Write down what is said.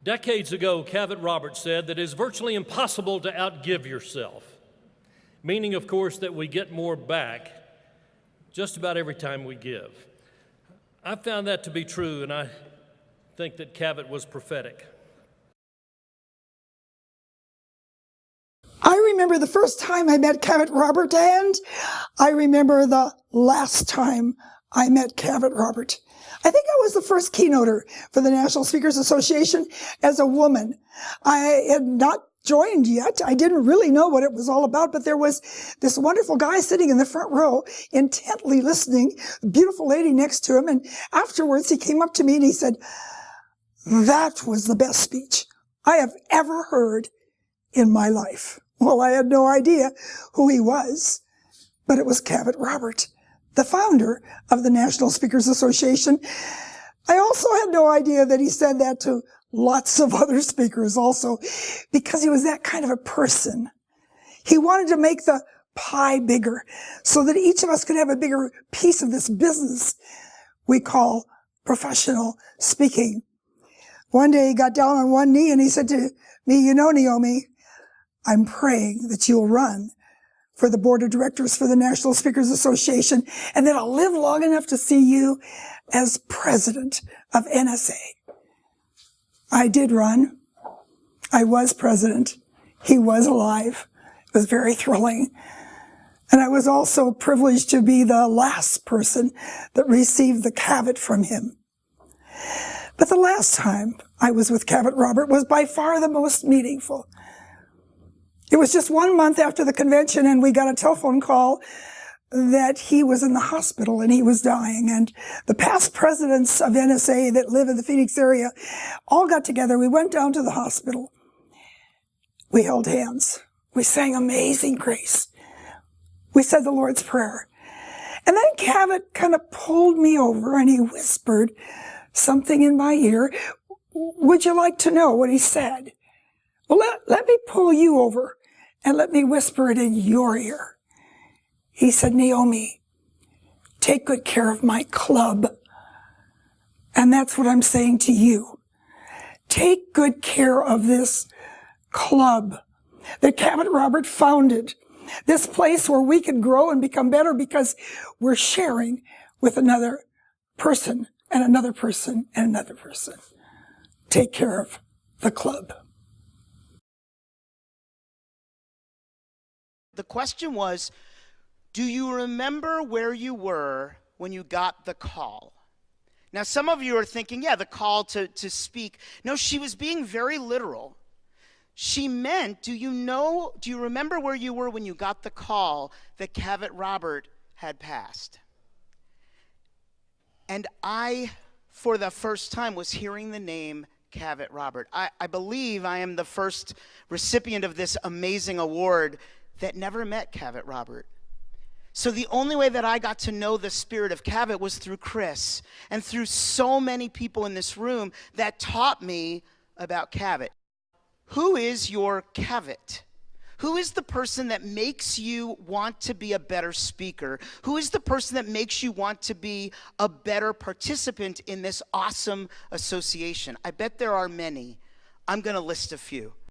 Decades ago, Cavett Roberts said that it is virtually impossible to outgive yourself, meaning, of course, that we get more back just about every time we give. I found that to be true, and I think that Cavett was prophetic. I remember the first time I met Cavett Robert, and I remember the last time I met Cavett Robert. I think I was the first keynoter for the National Speakers Association as a woman. I had not joined yet. I didn't really know what it was all about, but there was this wonderful guy sitting in the front row, intently listening, a beautiful lady next to him, and afterwards he came up to me and he said, "That was the best speech I have ever heard in my life." Well, I had no idea who he was, but it was Cavett Robert, the founder of the National Speakers Association. I also had no idea that he said that to lots of other speakers also, because he was that kind of a person. He wanted to make the pie bigger so that each of us could have a bigger piece of this business we call professional speaking. One day he got down on one knee and he said to me, "You know, Naomi, I'm praying that you'll run for the board of directors for the National Speakers Association, and that I'll live long enough to see you as president of NSA." I did run. I was president. He was alive. It was very thrilling. And I was also privileged to be the last person that received the Cavett from him. But the last time I was with Cavett Robert was by far the most meaningful. It was just 1 month after the convention, and we got a telephone call that he was in the hospital and he was dying. And the past presidents of NSA that live in the Phoenix area all got together. We went down to the hospital. We held hands. We sang Amazing Grace. We said the Lord's Prayer. And then Cavett kind of pulled me over and he whispered something in my ear. Would you like to know what he said? Well, let me pull you over and let me whisper it in your ear. He said, "Naomi, take good care of my club." And that's what I'm saying to you. Take good care of this club that Cavett Robert founded. This place where we can grow and become better because we're sharing with another person and another person and another person. Take care of the club. The question was, do you remember where you were when you got the call? Now, some of you are thinking, yeah, the call to speak. No, she was being very literal. She meant, do you remember where you were when you got the call that Cavett Robert had passed? And I, for the first time, was hearing the name Cavett Robert. I believe I am the first recipient of this amazing award that never met Cavett Robert. So the only way that I got to know the spirit of Cavett was through Chris and through so many people in this room that taught me about Cavett. Who is your Cavett? Who is the person that makes you want to be a better speaker? Who is the person that makes you want to be a better participant in this awesome association? I bet there are many. I'm going to list a few.